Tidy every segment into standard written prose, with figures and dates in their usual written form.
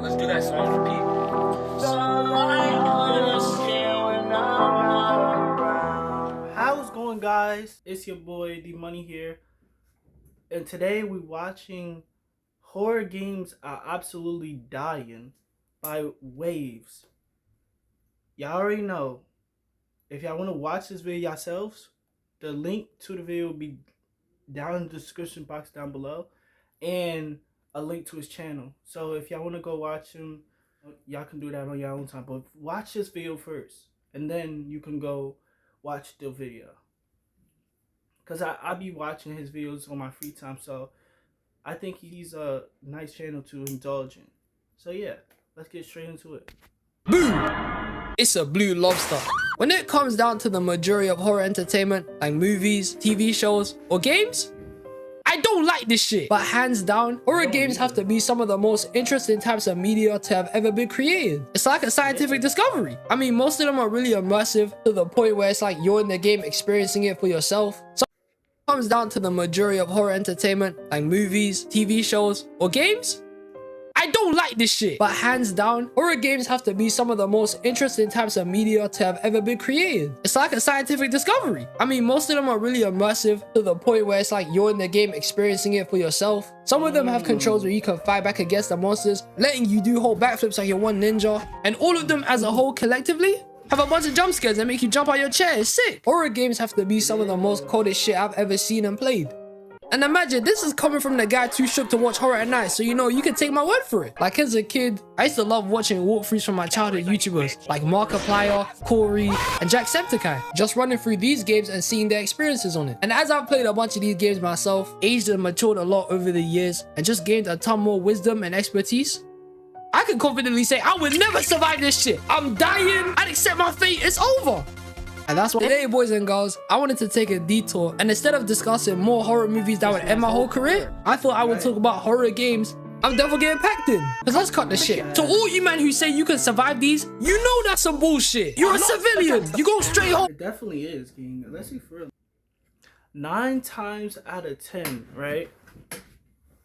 Let's do that song for people. How's it going, guys? It's your boy D-Money here, and today we're watching Horror Games Are Absolutely Dying by Waves. Y'all already know, if y'all want to watch this video yourselves, the link to the video will be down in the description box down below, and a link to his channel. So if y'all want to go watch him, y'all can do that on your own time. But watch this video first, and then you can go watch the video. Because I be watching his videos on my free time, so I think he's a nice channel to indulge in. So yeah, let's get straight into it. Boom! It's a blue lobster. When it comes down to the majority of horror entertainment, like movies, TV shows, or games, I don't like this shit. But hands down, horror games have to be some of the most interesting types of media to have ever been created. It's like a scientific discovery. I mean, most of them are really immersive to the point where it's like you're in the game experiencing it for yourself. So it comes down to the majority of horror entertainment, like movies, TV shows, or games, I don't like this shit. But hands down, horror games have to be some of the most interesting types of media to have ever been created. It's like a scientific discovery. I mean, most of them are really immersive to the point where it's like you're in the game experiencing it for yourself. Some of them have controls where you can fight back against the monsters, letting you do whole backflips like you're one ninja. And all of them as a whole collectively have a bunch of jump scares that make you jump out your chair. It's sick. Horror games have to be some of the most coldest shit I've ever seen and played. And imagine, this is coming from the guy too shook to watch horror at night, so you know, you can take my word for it. Like as a kid, I used to love watching walkthroughs from my childhood YouTubers, like Markiplier, Corey, and Jacksepticeye, just running through these games and seeing their experiences on it. And as I've played a bunch of these games myself, aged and matured a lot over the years, and just gained a ton more wisdom and expertise, I can confidently say I would never survive this shit. I'm dying, I'd accept my fate, it's over. And that's why today, boys and girls, I wanted to take a detour, and instead of discussing more horror movies that would end my whole career, I thought I would talk about horror games I'm definitely getting packed in. Cause let's cut the shit. To all you men who say you can survive these, you know that's some bullshit. You're a civilian. You go straight home. It definitely is, gang. Let's see for real. 9 times out of 10, right?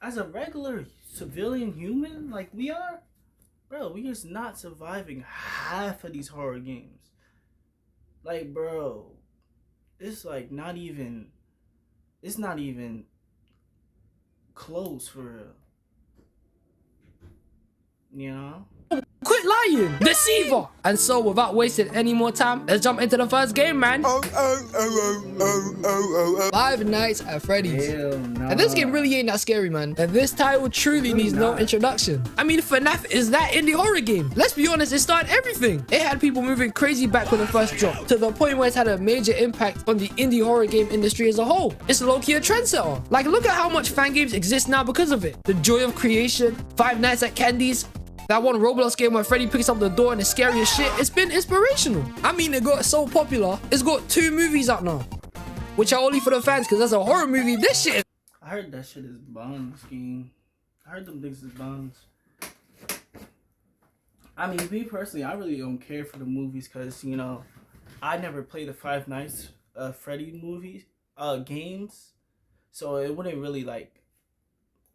As a regular civilian human, like we are, bro, we just not surviving half of these horror games. Like, bro, it's like it's not even close for real. You know? Quit lying, deceiver. And so without wasting any more time, let's jump into the first game, man. Five Nights at Freddy's. No. And this game really ain't that scary, man. And this title truly needs no introduction. I mean, FNAF is that indie horror game. Let's be honest, it started everything. It had people moving crazy back when it first dropped, to the point where it's had a major impact on the indie horror game industry as a whole. It's low-key a trendsetter. Like, look at how much fan games exist now because of it. The joy of creation, Five Nights at Candy's, that one Roblox game where Freddy picks up the door and the scariest shit, it's been inspirational. I mean, it got so popular, it's got 2 movies out now, which are only for the fans, because as a horror movie, this shit. I heard that shit is buns, gang. I heard them things is buns. I mean, me personally, I really don't care for the movies, because, you know, I never played the Five Nights Freddy movies, games, so it wouldn't really, like,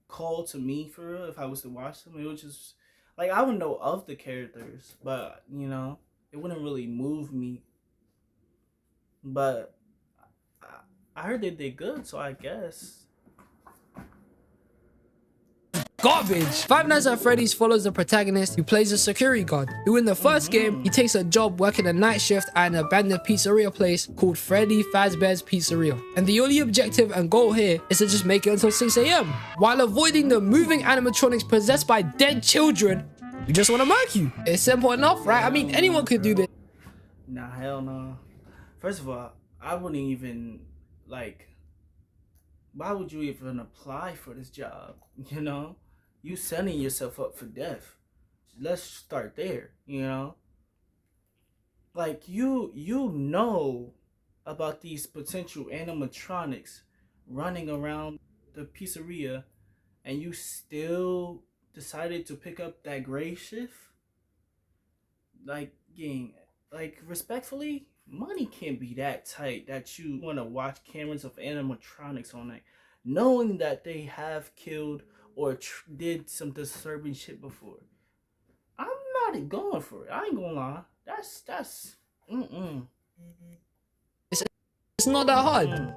call to me for real if I was to watch them. It would just, like, I would know of the characters, but, you know, it wouldn't really move me. But I heard they did good, so I guess. Garbage. Five Nights at Freddy's follows the protagonist who plays a security guard, who in the first game, he takes a job working a night shift at an abandoned pizzeria place called Freddy Fazbear's Pizzeria. And the only objective and goal here is to just make it until 6 AM, while avoiding the moving animatronics possessed by dead children who just want to murk you. It's simple enough, right? I mean, anyone could do this. Nah, hell no. First of all, I wouldn't even, like, why would you even apply for this job, you know? You setting yourself up for death. Let's start there, you know? Like, you know about these potential animatronics running around the pizzeria, and you still decided to pick up that gray shift? Like, gang, like, respectfully, money can't be that tight that you want to watch cameras of animatronics all night, knowing that they have killed or did some disturbing shit before. got it going for it. I ain't gonna lie. That's It's not that hard. mm.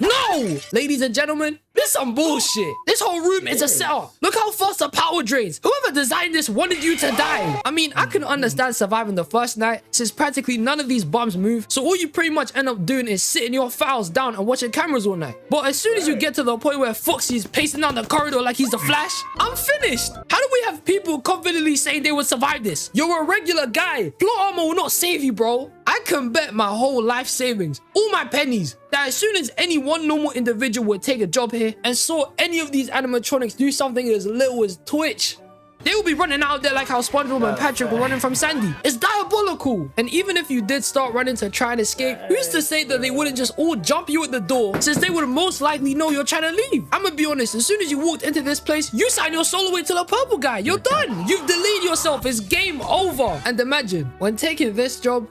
No! Ladies and gentlemen, this is some bullshit. This whole room is a setup. Look how fast the power drains. Whoever designed this wanted you to die. I mean, I can understand surviving the first night since practically none of these bombs move. So all you pretty much end up doing is sitting your files down and watching cameras all night. But as soon as you get to the point where Foxy's pacing down the corridor like he's the Flash, I'm finished. How do we have people confidently saying they would survive this? You're a regular guy. Plot armor will not save you, bro. I can bet my whole life savings, all my pennies, that as soon as any one normal individual would take a job here and saw any of these animatronics do something as little as twitch, they will be running out there like how SpongeBob and Patrick were running from Sandy. It's diabolical. And even if you did start running to try and escape, who's to say that they wouldn't just all jump you at the door, since they would most likely know you're trying to leave? I'm gonna be honest, as soon as you walked into this place, you signed your soul away to the purple guy. You're done. You've deleted yourself. It's game over. And imagine, when taking this job,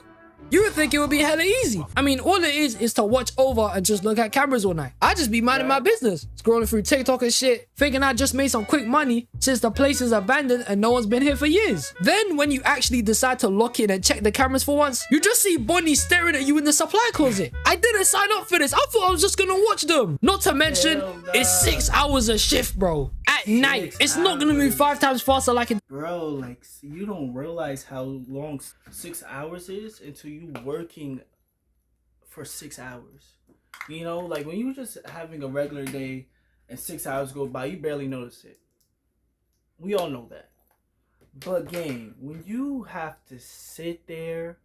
you would think it would be hella easy. I mean, all it is to watch over and just look at cameras all night. I just be minding my business, scrolling through TikTok and shit, thinking I just made some quick money since the place is abandoned and no one's been here for years. Then when you actually decide to lock in and check the cameras for once, you just see Bonnie staring at you in the supply closet. I didn't sign up for this. I thought I was just gonna watch them. Not to mention, it's 6 hours a shift, bro. At night, it's not gonna move 5 times faster like it. Bro, like, you don't realize how long 6 hours is until you working for 6 hours. You know, like when you just having a regular day and 6 hours go by, you barely notice it. We all know that. But gang, when you have to sit there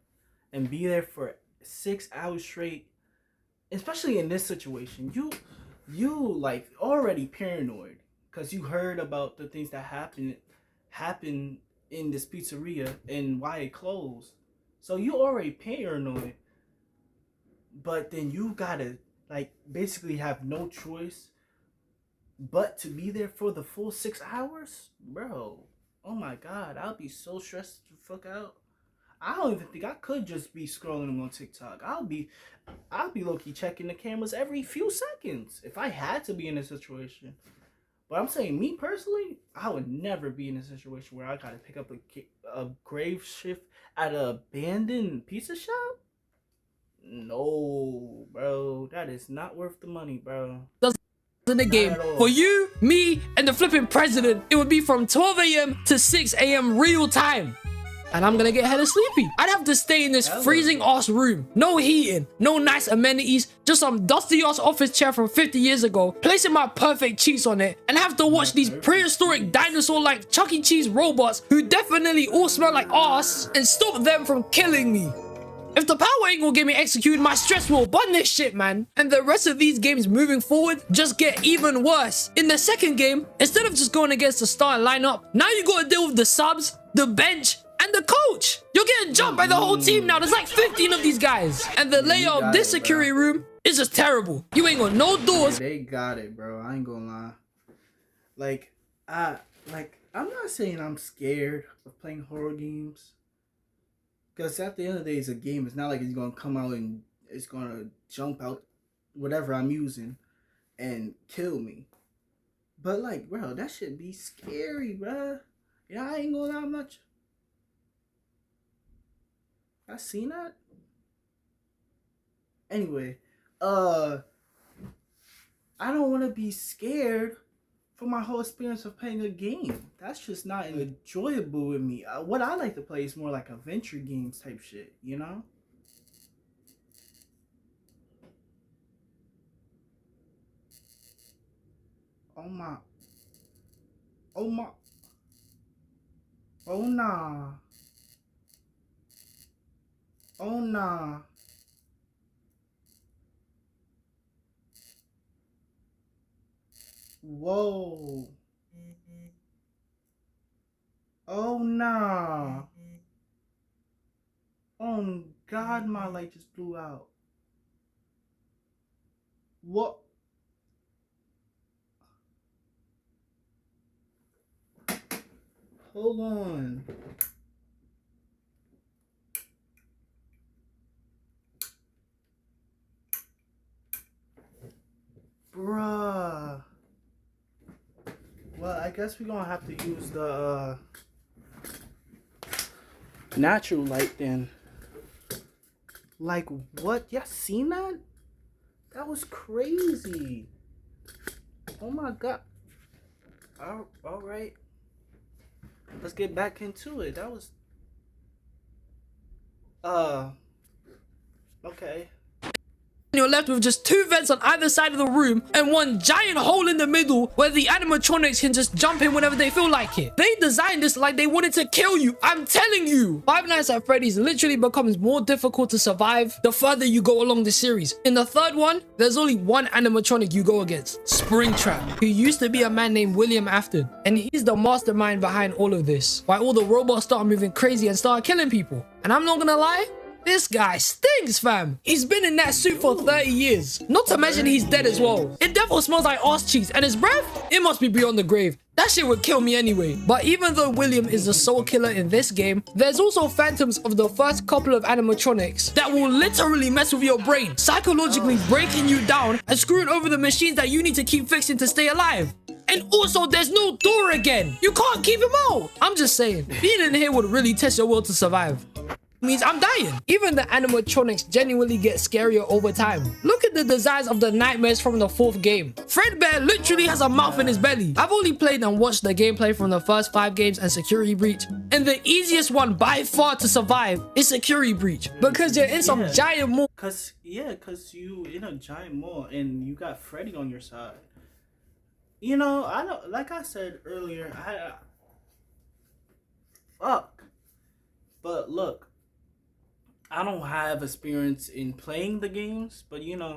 and be there for 6 hours straight, especially in this situation, you like already paranoid because you heard about the things that happened in this pizzeria and why it closed. So you already paranoid, but then you gotta like basically have no choice but to be there for the full 6 hours, bro. Oh my god, I'll be so stressed the fuck out. I don't even think I could just be scrolling on TikTok. I'll be low-key checking the cameras every few seconds if I had to be in a situation. But I'm saying, me personally, I would never be in a situation where I gotta pick up a grave shift at an abandoned pizza shop. No, bro, that is not worth the money, bro. In the game. For you, me, and the flipping president, it would be from 12 a.m. to 6 a.m. real time. And I'm gonna get hella sleepy. I'd have to stay in this freezing ass room. No heating, no nice amenities, just some dusty ass office chair from 50 years ago, placing my perfect cheeks on it, and have to watch these prehistoric dinosaur-like Chuck E. Cheese robots who definitely all smell like ass and stop them from killing me. If the power ain't gonna get me executed, my stress will bun this shit, man. And the rest of these games moving forward just get even worse. In the second game, instead of just going against the starting lineup, now you gotta deal with the subs, the bench, and the coach. You're getting jumped by the whole team now. There's like 15 of these guys. And the layout of this security room is just terrible. You ain't got no doors. They got it, bro. I ain't gonna lie. I'm not saying I'm scared of playing horror games. Because at the end of the day, it's a game. It's not like it's going to come out and it's going to jump out whatever I'm using and kill me. But, like, bro, that should be scary, bro. Yeah, I ain't going to lie much. I seen that. Anyway, I don't want to be scared for my whole experience of playing a game. That's just not enjoyable with me. What I like to play is more like adventure games type shit, you know? Oh my. Oh my. Oh nah. Oh nah. Whoa. Oh nah. Oh God, my light just blew out. What? Hold on. Bruh. Well, I guess we're gonna have to use the natural light then. Like what? Y'all seen that? That was crazy. Oh my god. All right. Let's get back into it. That was okay. You're left with just 2 vents on either side of the room and 1 giant hole in the middle where the animatronics can just jump in whenever they feel like it. They designed this like they wanted to kill you. I'm telling you. Five Nights at Freddy's literally becomes more difficult to survive the further you go along the series. In the 3rd one, there's only 1 animatronic you go against, Springtrap, who used to be a man named William Afton. And he's the mastermind behind all of this. Why all the robots start moving crazy and start killing people. And I'm not gonna lie, this guy stinks, fam. He's been in that suit for 30 years. Not to mention he's dead as well. It definitely smells like arse cheeks, and his breath, it must be beyond the grave. That shit would kill me anyway. But even though William is the sole killer in this game, there's also phantoms of the first couple of animatronics that will literally mess with your brain, psychologically breaking you down and screwing over the machines that you need to keep fixing to stay alive. And also, there's no door again. You can't keep him out. I'm just saying, being in here would really test your will to survive. Means I'm dying. Even the animatronics genuinely get scarier over time. Look at the designs of the nightmares from the 4th game. Fredbear literally has a mouth in his belly. I've only played and watched the gameplay from the first 5 games and Security Breach, and the easiest one by far to survive is Security Breach because you're in some giant mall. Cause you in a giant mall and you got Freddy on your side. You know, I don't, like I said earlier, fuck. But look, I don't have experience in playing the games, but you know,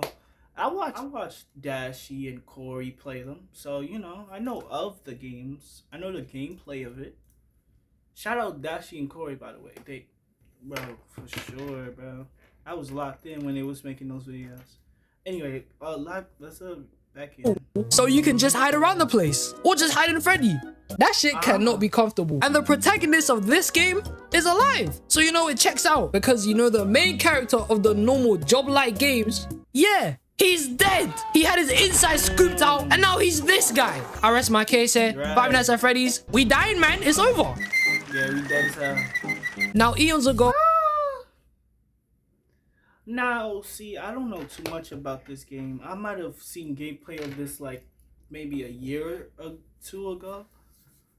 I watched Dashy and Corey play them, so you know, I know of the games. I know the gameplay of it. Shout out Dashy and Corey, by the way. Bro, for sure, bro. I was locked in when they was making those videos. Anyway, let's back in. So you can just hide around the place, or just hide in Freddy. That shit cannot be comfortable. And the protagonist of this game is alive. So you know it checks out. Because you know the main character of the normal job-like games, yeah, he's dead. He had his inside scooped out and now he's this guy. I rest my case here. Right. Five Nights at Freddy's. We dying, man. It's over. Yeah, we dead as hell. Now eons ago. Now, see, I don't know too much about this game. I might have seen gameplay of this like maybe a year or 2 ago.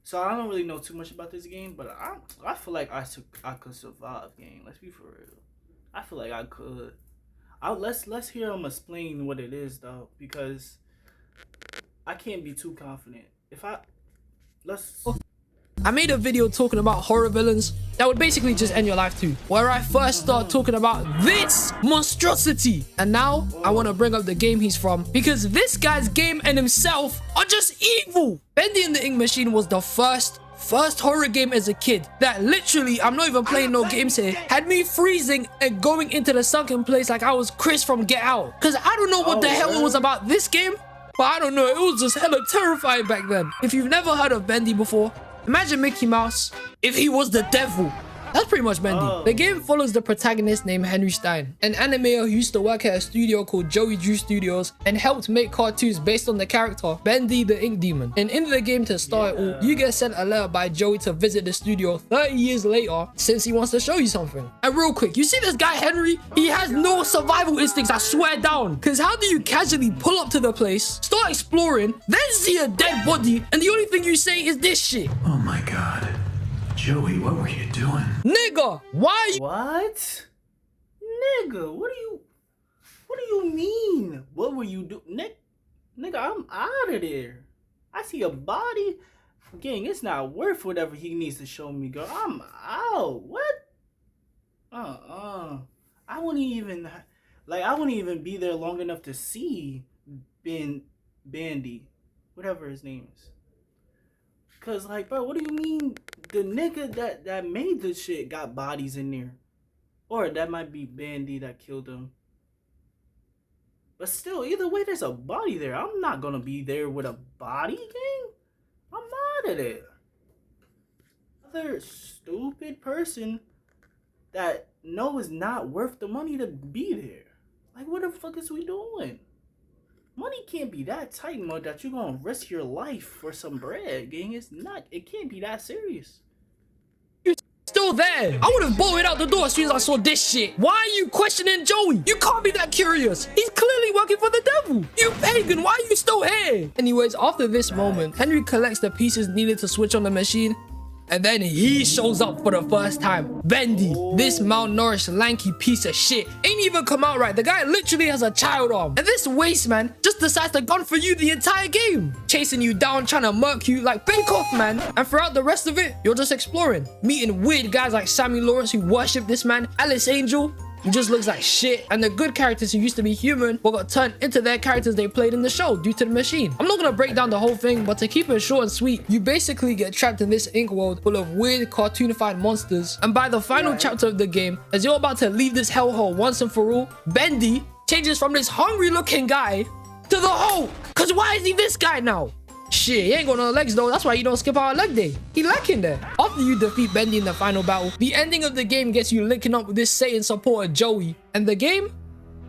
So I don't really know too much about this game, but I feel like I could survive, game. Let's be for real. I feel like I could. Let's hear him explain what it is though, because I can't be too confident. I made a video talking about horror villains that would basically just end your life too, where I first started talking about this monstrosity. And now I want to bring up the game he's from, because this guy's game and himself are just evil. Bendy and the Ink Machine was the first horror game as a kid that literally, I'm not even playing no games here, had me freezing and going into the sunken place like I was Chris from Get Out. Because I don't know what the hell it was about this game, but I don't know, it was just hella terrifying back then. If you've never heard of Bendy before, imagine Mickey Mouse if he was the devil. That's pretty much Bendy. The game follows the protagonist named Henry Stein, an animator who used to work at a studio called Joey Drew Studios and helped make cartoons based on the character Bendy the Ink Demon. And in the game, to start it all, you get sent a letter by Joey to visit the studio 30 years later since he wants to show you something. And real quick, you see this guy Henry? He has no survival instincts, I swear down. Because how do you casually pull up to the place, start exploring, then see a dead body, and the only thing you say is this shit? Oh my god. Joey, what were you doing? Nigga, why you— What? Nigga, what do you mean? What were you doing? Nigga, I'm out of there. I see a body. Gang, it's not worth whatever he needs to show me, girl. I'm out. What? I wouldn't even be there long enough to see Bandy, whatever his name is. Cause like, bro, what do you mean the nigga that made the shit got bodies in there? Or that might be Bandy that killed him. But still, either way, there's a body there. I'm not gonna be there with a body, gang. I'm out of there. Another stupid person that know is not worth the money to be there. Like, what the fuck is we doing? Money can't be that tight, mud, that you're gonna risk your life for some bread, gang. It can't be that serious. still there. I would have bolted out the door as soon as I saw this shit. Why are you questioning Joey? You can't be that curious. He's clearly working for the devil. You pagan, why are you still here? Anyways, after this moment, Henry collects the pieces needed to switch on the machine. And then he shows up for the first time. Bendy, this malnourished, lanky piece of shit, ain't even come out right. The guy literally has a child arm. And this waste man just decides to gun for you the entire game. Chasing you down, trying to murk you like Bake Off, man. And throughout the rest of it, you're just exploring. Meeting weird guys like Sammy Lawrence who worship this man. Alice Angel, who just looks like shit, and the good characters who used to be human but got turned into their characters they played in the show due to the machine. I'm not gonna break down the whole thing, but to keep it short and sweet, you basically get trapped in this ink world full of weird cartoonified monsters, and by the final chapter of the game, as you're about to leave this hellhole once and for all, Bendy changes from this hungry looking guy to the Hulk. Cause why is he this guy now? Shit, he ain't got no legs though. That's why you don't skip out a leg day. He lacking there. After you defeat Bendy in the final battle, the ending of the game gets you linking up with this Satan supporter Joey. And the game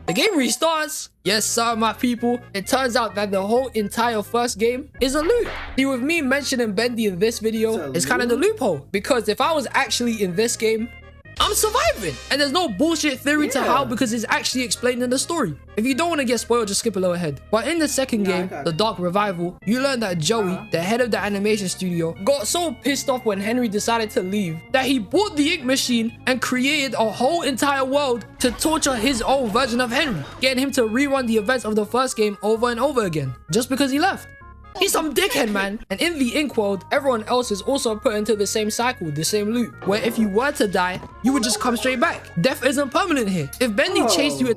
restarts. Yes sir, my people. It turns out that the whole entire first game is a loop. See, with me mentioning Bendy in this video, it's kind of the loophole. Because if I was actually in this game, I'm surviving. And there's no bullshit theory to how, because it's actually explained in the story. If you don't want to get spoiled, just skip a little ahead. But in the second game, The Dark Revival, you learn that Joey, the head of the animation studio, got so pissed off when Henry decided to leave that he bought the ink machine and created a whole entire world to torture his own version of Henry, getting him to rerun the events of the first game over and over again, just because he left. He's some dickhead, man. And in the ink world, everyone else is also put into the same cycle, the same loop, where if you were to die, you would just come straight back. Death isn't permanent here. If Bendy chased you...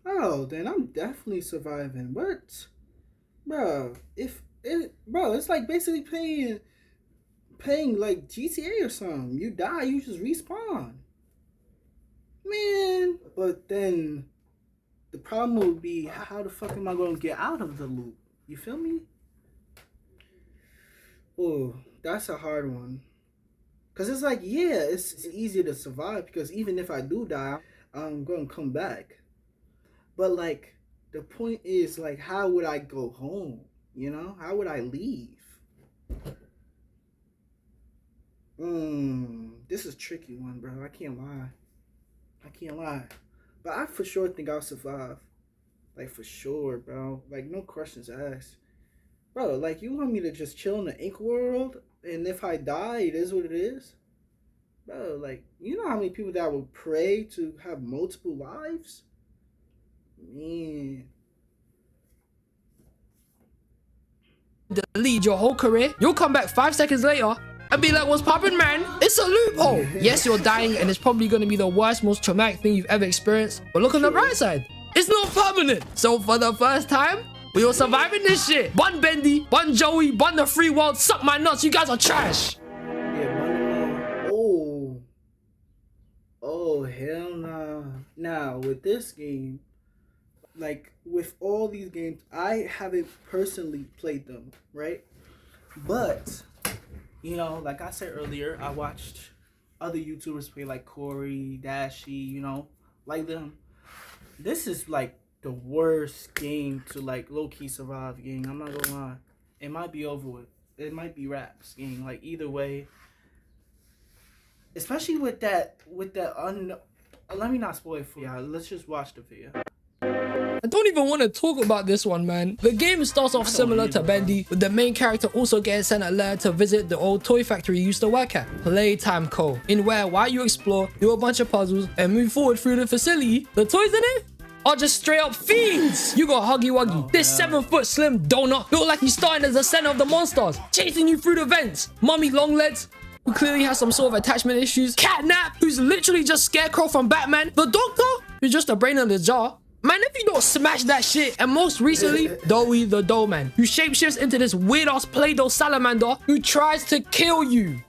Oh, then I'm definitely surviving. What? Bro, it's like basically playing like GTA or something. You die, you just respawn. Man, but then the problem would be, how the fuck am I going to get out of the loop? You feel me? Oh, that's a hard one. Because it's like, yeah, it's easier to survive because even if I do die, I'm going to come back. But like, the point is, like, how would I go home? You know? How would I leave? This is a tricky one, bro. I can't lie. But I for sure think I'll survive. Like, for sure, bro. Like, no questions asked. Bro, like, you want me to just chill in the ink world? And if I die, it is what it is? Bro, like, you know how many people that would pray to have multiple lives? Man. Delete your whole career. You'll come back 5 seconds later and be like, what's poppin', man? It's a loophole. Yes, you're dying, and it's probably going to be the worst, most traumatic thing you've ever experienced. But look on the bright side. It's not permanent. So for the first time, we were surviving this shit. Bun Bendy, bun Joey, bun the free world, suck my nuts. You guys are trash. Yeah, oh, hell nah. Now, with this game, like, with all these games, I haven't personally played them, right? But, you know, like I said earlier, I watched other YouTubers play, like Corey, Dashy, you know, like them. This is like the worst game to like low-key survive, gang. I'm not gonna lie. It might be over with. It might be wraps, gang. Like, either way. Especially with that let me not spoil it for y'all. Let's just watch the video. I don't even want to talk about this one, man. The game starts off similar to Bendy, with the main character also getting sent a letter to visit the old toy factory he used to work at, Playtime Co., in where, while you explore, do a bunch of puzzles, and move forward through the facility, the toys in it are just straight up fiends. You got Huggy Wuggy, this 7-foot slim donut, look like he's starting as the center of the monsters, chasing you through the vents. Mummy Longlegs, who clearly has some sort of attachment issues. Catnap, who's literally just Scarecrow from Batman. The Doctor, who's just a brain in the jar. Man, if you don't smash that shit. And most recently, Doey the Dough Man, who shapeshifts into this weird-ass Play-Doh salamander who tries to kill you.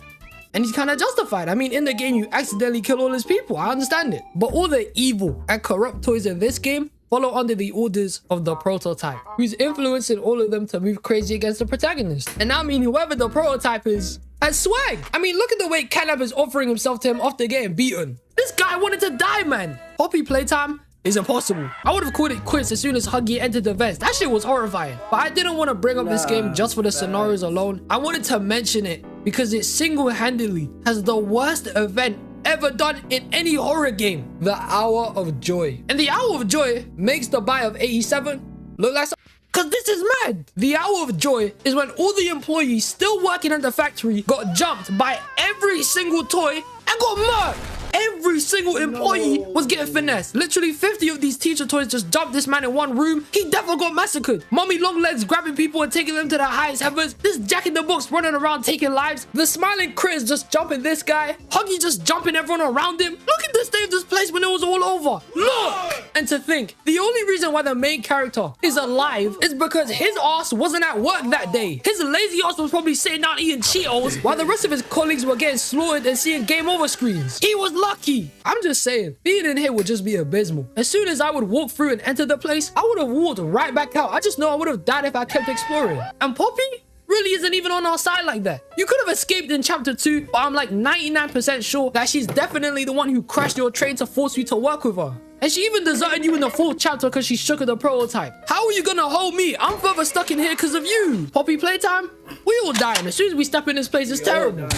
And he's kind of justified. I mean, in the game, you accidentally kill all his people. I understand it. But all the evil and corrupt toys in this game follow under the orders of the prototype, who's influencing all of them to move crazy against the protagonist. And I mean, whoever the prototype is has swag. I mean, look at the way Catnap is offering himself to him after getting beaten. This guy wanted to die, man. Poppy Playtime is impossible. I would have called it quits as soon as Huggy entered the vents. That shit was horrifying. But I didn't want to bring up this game just for the scenarios alone. I wanted to mention it because it single-handedly has the worst event ever done in any horror game, the Hour of Joy. And the Hour of Joy makes the buy of 87 look like cause this is mad. The Hour of Joy is when all the employees still working at the factory got jumped by every single toy and got murked. Every single employee was getting finessed. Literally 50 of these teacher toys just jumped this man in one room. He definitely got massacred. Mommy Longlegs grabbing people and taking them to the highest heavens. This Jack in the Box running around taking lives. The smiling Chris just jumping this guy. Huggy just jumping everyone around him. Look at the state of this place when it was all over. Look! And to think, the only reason why the main character is alive is because his ass wasn't at work that day. His lazy ass was probably sitting down eating Cheetos while the rest of his colleagues were getting slaughtered and seeing game over screens. He was lucky. I'm just saying, being in here would just be abysmal. As soon as I would walk through and enter the place, I would have walked right back out. I just know I would have died if I kept exploring. And Poppy really isn't even on our side like that. You could have escaped in chapter 2, but I'm like 99% sure that she's definitely the one who crashed your train to force you to work with her. And she even deserted you in the 4th chapter because she shook at the prototype. How are you gonna hold me? I'm further stuck in here because of you. Poppy playtime? We all dying. As soon as we step in this place, it's terrible.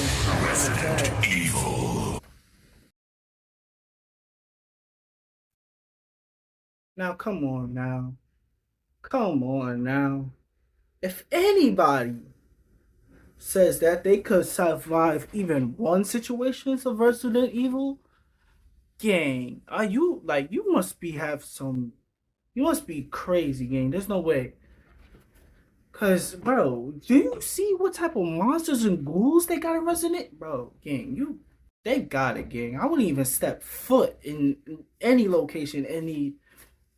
Now, come on now. Come on now. If anybody says that they could survive even one situation of Resident Evil, gang, are you like you must be crazy, gang. There's no way. Cause bro, do you see what type of monsters and ghouls they got in Resident? Bro, gang, they got it, gang. I wouldn't even step foot in any location,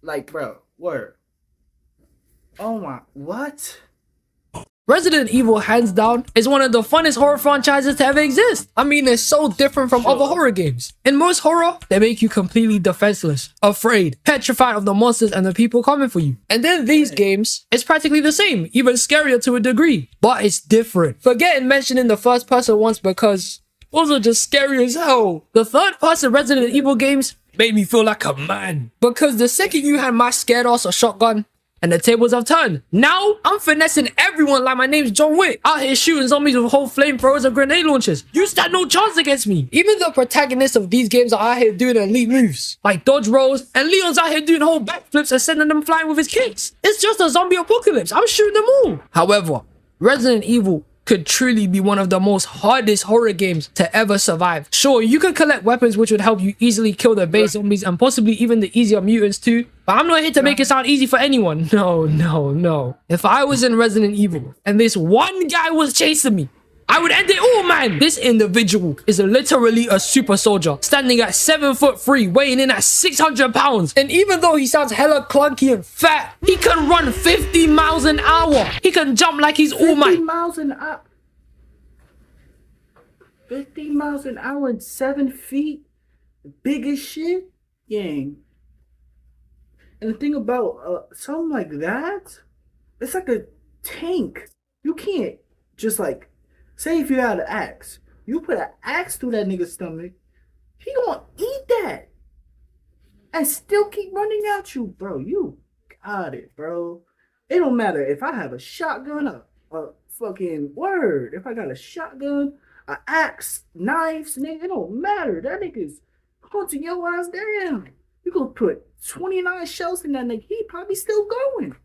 like, bro, word. Oh my, what? Resident Evil, hands down, is one of the funnest horror franchises to ever exist. I mean, it's so different from other horror games. In most horror, they make you completely defenseless, afraid, petrified of the monsters and the people coming for you. And then these games, it's practically the same, even scarier to a degree. But it's different. Forgetting mentioning the first person once because those are just scary as hell. The third person Resident Evil games made me feel like a man. Because the second you had my scared ass a shotgun, and the tables have turned. Now, I'm finessing everyone like my name's John Wick. Out here shooting zombies with whole flamethrowers and grenade launchers. You stand no chance against me. Even the protagonists of these games are out here doing elite moves. Like dodge rolls, and Leon's out here doing whole backflips and sending them flying with his kicks. It's just a zombie apocalypse. I'm shooting them all. However, Resident Evil could truly be one of the most hardest horror games to ever survive. Sure, you can collect weapons which would help you easily kill the base zombies and possibly even the easier mutants too, but I'm not here to make it sound easy for anyone. No. If I was in Resident Evil and this one guy was chasing me, I would end it all, man. This individual is literally a super soldier, standing at 7'3", weighing in at 600 pounds. And even though he sounds hella clunky and fat, he can run 50 miles an hour. He can jump like he's All Might. 50 miles an hour. 50 miles an hour and 7 feet. Big as shit. Gang. And the thing about something like that, it's like a tank. You can't just like, say if you had an axe, you put an axe through that nigga's stomach, he gonna eat that and still keep running at you, bro. You got it, bro. It don't matter if I have a shotgun, a fucking word. If I got a shotgun, an axe, knives, nigga, it don't matter. That nigga's hunting your ass down. You gonna put 29 shells in that nigga, he probably still going.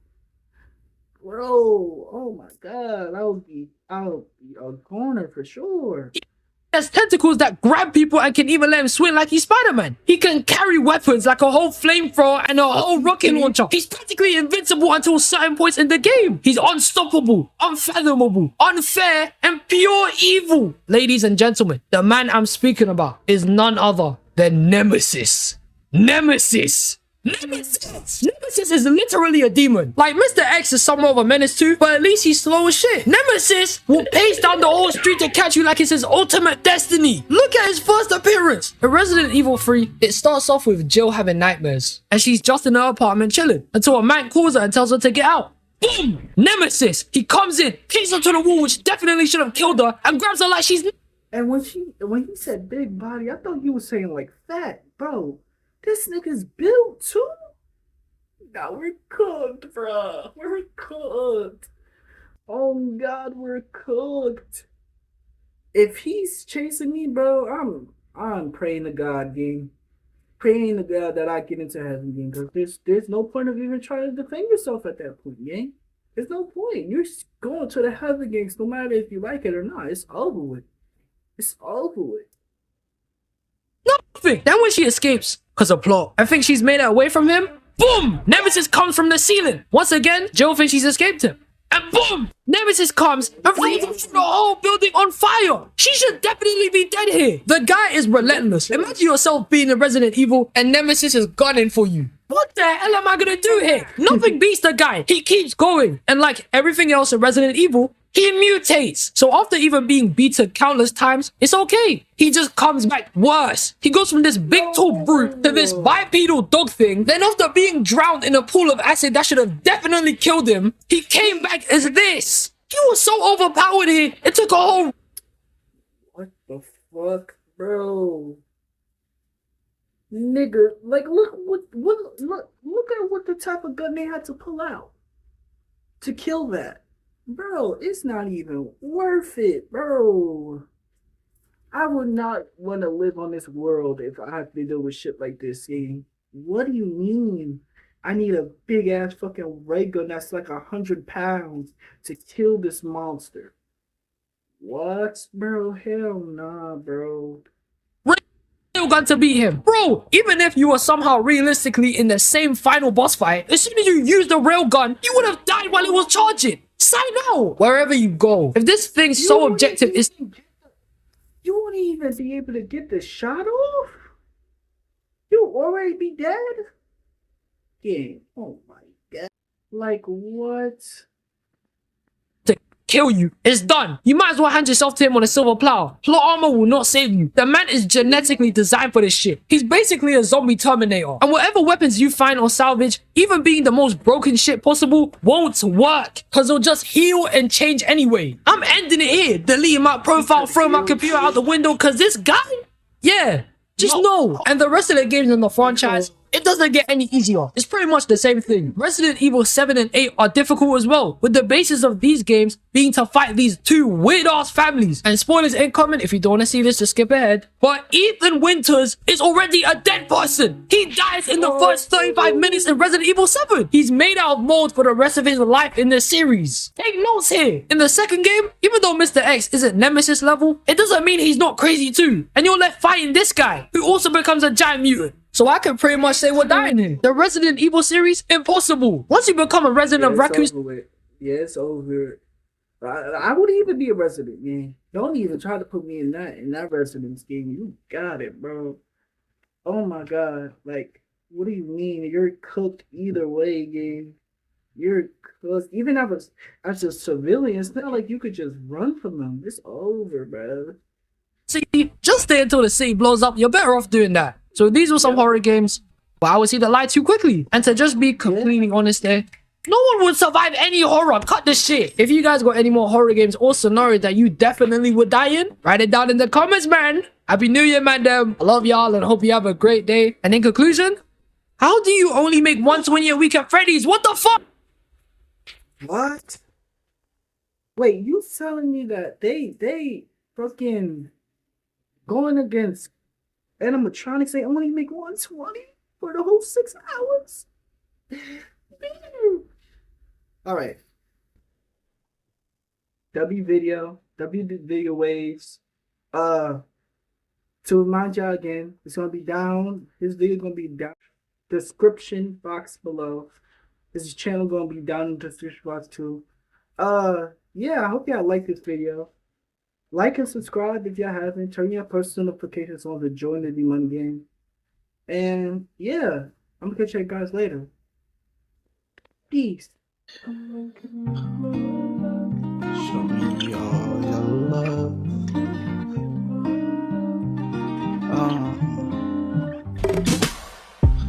Bro, oh my god, I'll be a corner for sure. He has tentacles that grab people and can even let him swing like he's Spider-Man. He can carry weapons like a whole flamethrower and a whole rocket launcher. He's practically invincible until certain points in the game. He's unstoppable, unfathomable, unfair, and pure evil. Ladies and gentlemen, the man I'm speaking about is none other than Nemesis. Nemesis is literally a demon. Like, Mr. X is somewhat of a menace too, but at least he's slow as shit. Nemesis will pace down the whole street to catch you like it's his ultimate destiny. Look at his first appearance. In Resident Evil 3, it starts off with Jill having nightmares, and she's just in her apartment chilling until a man calls her and tells her to get out. Boom! Nemesis! He comes in, kicks her to the wall, which definitely should have killed her, and grabs her like she's... And when he said big body, I thought he was saying like fat, bro. This nigga's built too. Now we're cooked, bro. We're cooked. Oh God, we're cooked. If he's chasing me, bro, I'm praying to God, gang. Praying to God that I get into heaven, gang. Because there's no point of even trying to defend yourself at that point, gang. There's no point. You're going to the heaven, gangs, no matter if you like it or not. It's over with. It's over with. Nothing. Then when she escapes, because of plot, I think she's made it away from him. Boom! Nemesis comes from the ceiling. Once again, Joe thinks she's escaped him. And boom! Nemesis comes and throws the whole building on fire. She should definitely be dead here. The guy is relentless. Imagine yourself being a Resident Evil and Nemesis is gunning for you. What the hell am I gonna do here? Nothing beats the guy. He keeps going. And like everything else in Resident Evil, he mutates. So after even being beaten countless times, it's okay. He just comes back worse. He goes from this big tall brute to this bipedal dog thing. Then after being drowned in a pool of acid that should have definitely killed him, he came back as this. He was so overpowered here, it took a whole... What the fuck, bro? Nigga, like look at what the type of gun they had to pull out to kill that. Bro, it's not even worth it, bro. I would not want to live on this world if I have to deal with shit like this, gang. What do you mean? I need a big ass fucking ray gun that's like 100 pounds to kill this monster. What, bro? Hell nah, bro. Gun to beat him. Bro, even if you were somehow realistically in the same final boss fight, as soon as you used the railgun, you would have died while it was charging. Sign out. Wherever you go. If this thing's so objective is... You won't even be able to get the shot off? You'll already be dead? Yeah. Oh my god. Like what? To kill you. It's done. You might as well hand yourself to him on a silver plow. Plot armor will not save you. The man is genetically designed for this shit. He's basically a zombie Terminator. And whatever weapons you find or salvage, even being the most broken shit possible, won't work. Cause it'll just heal and change anyway. I'm ending it here. Deleting my profile, throwing my computer out the window cause this guy? Yeah. Just no. And the rest of the games in the franchise, it doesn't get any easier. It's pretty much the same thing. Resident Evil 7 and 8 are difficult as well, with the basis of these games being to fight these two weird-ass families. And spoilers incoming, if you don't want to see this, just skip ahead. But Ethan Winters is already a dead person. He dies in the first 35 minutes in Resident Evil 7. He's made out of mold for the rest of his life in this series. Take notes here. In the second game, even though Mr. X isn't Nemesis level, it doesn't mean he's not crazy too. And you're left fighting this guy, who also becomes a giant mutant. So I can pretty much say we're dying here. The Resident Evil series, impossible. Once you become a resident of Raccoon... Yeah, it's over. I would even be a resident, man. Don't even try to put me in that residence game. You got it, bro. Oh my god. Like, what do you mean? You're cooked either way, game. You're cooked. Even as a civilian, it's not like you could just run from them. It's over, bro. See, just stay until the city blows up. You're better off doing that. So these were some horror games, but I would see the lie too quickly. And to just be completely honest there, no one would survive any horror. Cut the shit. If you guys got any more horror games or scenarios that you definitely would die in, write it down in the comments, man. Happy New Year, man. I love y'all and hope you have a great day. And in conclusion, how do you only make 120 a week at Freddy's? What the fuck? What? Wait, you telling me that they fucking going against animatronics, they only make 120 for the whole 6 hours? All right. W video waves. To remind y'all again, it's gonna be down. His video gonna be down. Description box below. His channel gonna be down in the description box too. Yeah, I hope y'all like this video. Like and subscribe if y'all haven't. Turn your post notifications on to join the D-Money game. And yeah, I'm gonna catch you guys later. Peace.